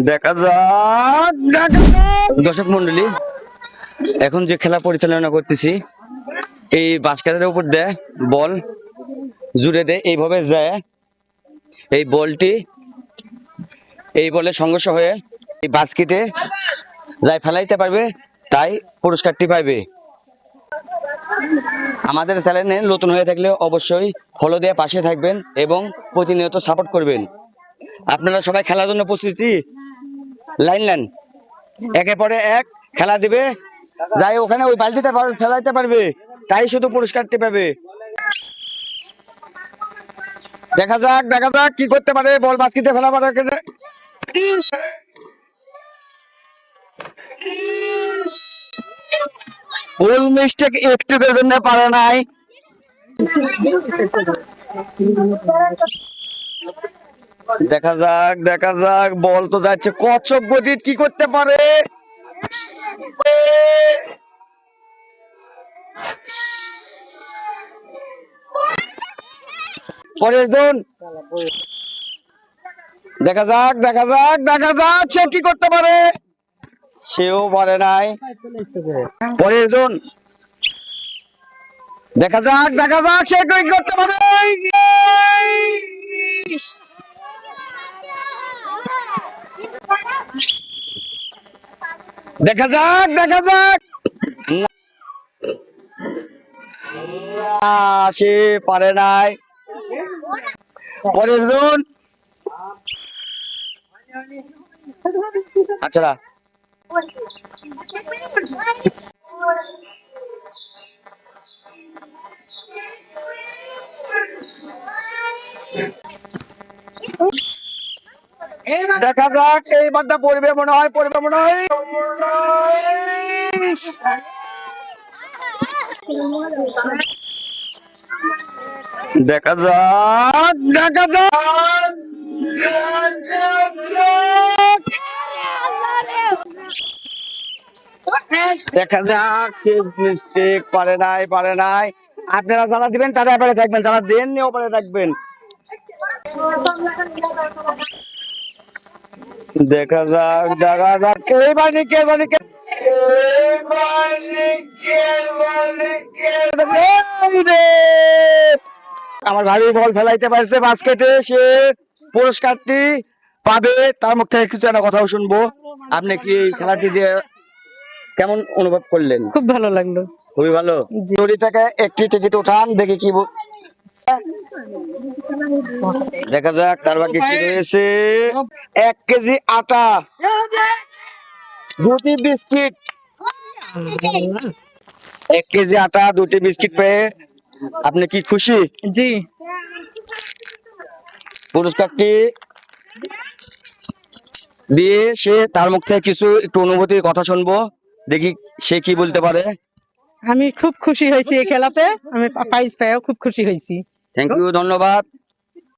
দেখা যাক দর্শক মন্ডলী, এখন যে খেলা পরিচালনা করতেছি এই বাস্কেটের উপর দেয় বল জুড়ে দেয়, এইভাবে যায় এই বলটি এই বলে সংঘর্ষ হয়ে এই বাস্কেটে যাই ফেলাইতে পারবে তাই পুরস্কারটি পাইবে। আমাদের চ্যানেলে নতুন হয়ে থাকলে অবশ্যই ফলো দিয়ে পাশে থাকবেন এবং প্রতিনিয়ত সাপোর্ট করবেন। আপনারা সবাই খেলার জন্য প্রস্তুতি লাইন নেন, একে পরে এক খেলা দিবে, যাই ওখানে ওই বালতিটা ফেলাইতে পারবে তাই শুধু পুরস্কারটি পাবে। দেখা যাক কি করতে পারে, বল বাস্কেটে ফেলা পারে। ভুল মিস্টেক একটু জন্য পারে নাই। দেখা যাক বল তো যাচ্ছে কচ্ছপ গতি, কি করতে পারে। পরের জন দেখা যাক সে কি করতে পারে, সেও পারে নাই। পরের জন দেখা যাক সে কি করতে পারে। দেখা যাক না, সে পারে নাই। পরের জন আচ্ছা দেখা যাক এইবারটা পড়বে মনে হয়। দেখা যাক সে মিস্টেক পারে নাই। আপনারা যারা দিবেন তারা এবারে থাকবেন, যারা দেননি ওপারে থাকবেন। দেখা যাক এইবার কে জানি আমার ভাবি বল ফেলাইতে পারছে বাস্কেটে, সে পুরস্কারটি পাবে। তার মুখ থেকে কিছু একটা কথাও শুনবো। আপনি কি এই খেলাটি দিয়ে কেমন অনুভব করলেন? খুব ভালো লাগলো। খুবই ভালো। জড়ি থেকে একটি টিকিট উঠান, দেখি কি দেখা যাক তার বাকি কি রয়েছে। 1 কেজি আটা, 2টি বিস্কিট। 1 কেজি আটা 2টি বিস্কিট পেয়ে আপনি কি খুশি? জি। পুরস্কারটি দিয়ে সে তার মুখ থেকে কিছু একটু অনুভূতির কথা শুনবো, দেখি সে কি বলতে পারে। আমি খুব খুশি হয়েছি এই খেলাতে, আমি প্রাইজ পেয়েও খুব খুশি হয়েছি। থ্যাংক ইউ, ধন্যবাদ।